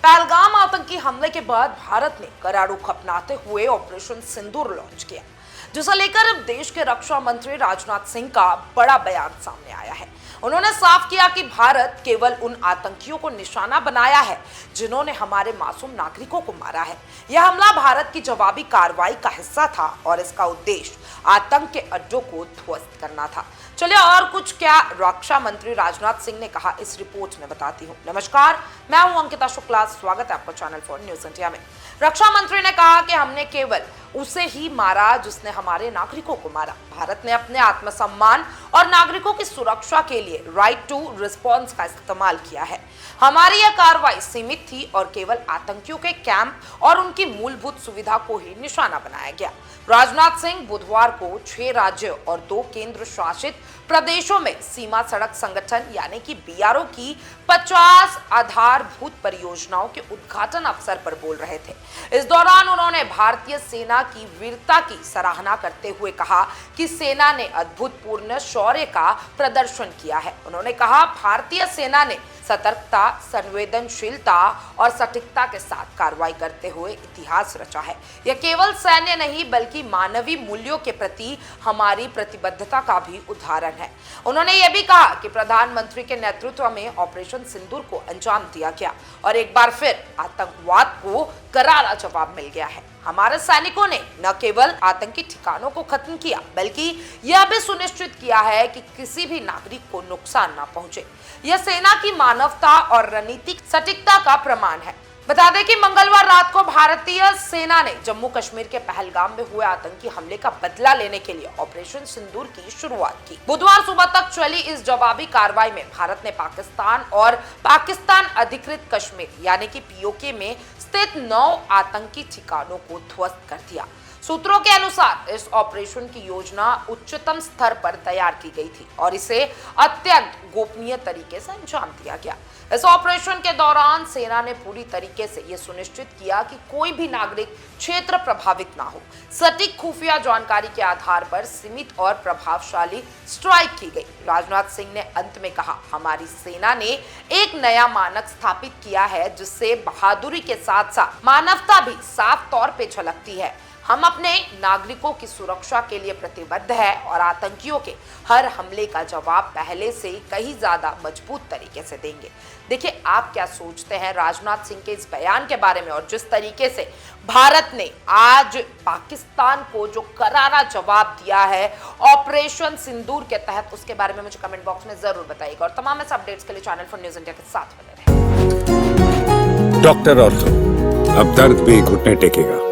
पहलगाम आतंकी हमले के बाद भारत ने कड़ा रुख अपनाते हुए ऑपरेशन सिंदूर लॉन्च किया, जिसे लेकर अब देश के रक्षा मंत्री राजनाथ सिंह का बड़ा बयान सामने आया है। उन्होंने साफ किया कि भारत केवल उन आतंकियों को निशाना बनाया है जिन्होंने हमारे मासूम नागरिकों को मारा है। यह हमला भारत की जवाबी कार्रवाई का हिस्सा था और इसका उद्देश्य आतंक के अड्डों को ध्वस्त करना था। चलिए और कुछ क्या रक्षा मंत्री राजनाथ सिंह ने कहा इस रिपोर्ट में बताती हूँ। नमस्कार, मैं हूँ अंकिता शुक्ला, स्वागत है आपका चैनल फॉर न्यूज इंडिया में। रक्षा मंत्री ने कहा कि हमने केवल उसे ही मारा जिसने हमारे नागरिकों को मारा। भारत ने अपने आत्मसम्मान और नागरिकों की सुरक्षा के लिए राइट टू रिस्पॉन्स का इस्तेमाल किया है। हमारी यह कार्रवाई सीमित थी और केवल आतंकियों के कैंप और उनकी मूलभूत सुविधा को ही निशाना बनाया गया। राजनाथ सिंह बुधवार को 6 राज्यों और 2 केंद्र शासित प्रदेशों में सीमा सड़क संगठन यानी कि बीआरओ की 50 आधारभूत परियोजनाओं के उद्घाटन अवसर पर बोल रहे थे। इस दौरान उन्होंने भारतीय सेना की वीरता की सराहना करते हुए कहा कि सेना ने अद्भुतपूर्ण शौर्य का प्रदर्शन किया है। उन्होंने कहा भारतीय सेना ने सतर्कता, संवेदनशीलता और सटीकता के साथ कार्रवाई करते हुए इतिहास रचा है। यह केवल सैन्य नहीं बल्कि मानवीय मूल्यों के प्रति हमारी प्रतिबद्धता का भी उदाहरण है। उन्होंने यह भी कहा कि प्रधानमंत्री के नेतृत्व में ऑपरेशन सिंदूर को अंजाम दिया गया और एक बार फिर आतंकवाद को करारा जवाब मिल गया है। हमारे सैनिकों ने न केवल आतंकी ठिकानों को खत्म किया बल्कि यह भी सुनिश्चित किया है कि किसी भी नागरिक को नुकसान न पहुंचे। यह सेना की मानवता और रणनीतिक सटीकता का प्रमाण है। बता दें कि मंगलवार रात को भारतीय सेना ने जम्मू कश्मीर के पहलगाम में हुए आतंकी हमले का बदला लेने के लिए ऑपरेशन सिंदूर की शुरुआत की। बुधवार सुबह तक चली इस जवाबी कार्रवाई में भारत ने पाकिस्तान और पाकिस्तान अधिकृत कश्मीर यानी कि पीओके में स्थित 9 आतंकी ठिकानों को ध्वस्त कर दिया। सूत्रों के अनुसार इस ऑपरेशन की योजना उच्चतम स्तर पर तैयार की गई थी और इसे अत्यंत गोपनीय तरीके से अंजाम दिया गया। इस ऑपरेशन के दौरान सेना ने पूरी तरीके से यह सुनिश्चित किया कि कोई भी नागरिक क्षेत्र प्रभावित ना हो। सटीक खुफिया जानकारी के आधार पर सीमित और प्रभावशाली स्ट्राइक की गई। राजनाथ सिंह ने अंत में कहा, हमारी सेना ने एक नया मानक स्थापित किया है जिससे बहादुरी के साथ साथ मानवता भी साफ तौर पे झलकती है। हम अपने नागरिकों की सुरक्षा के लिए प्रतिबद्ध है और आतंकियों के हर हमले का जवाब पहले से कहीं ज्यादा मजबूत तरीके से देंगे। देखिए, आप क्या सोचते हैं राजनाथ सिंह के इस बयान के बारे में और जिस तरीके से भारत ने आज पाकिस्तान को जो करारा जवाब दिया है ऑपरेशन सिंदूर के तहत, उसके बारे में मुझे कमेंट बॉक्स में जरूर बताइएगा और तमाम ऐसे अपडेट्स के लिए चैनल फॉर न्यूज इंडिया के साथ बने रहें। डॉक्टर ऑर्थो, अब दर्द भी घुटने टेकेगा।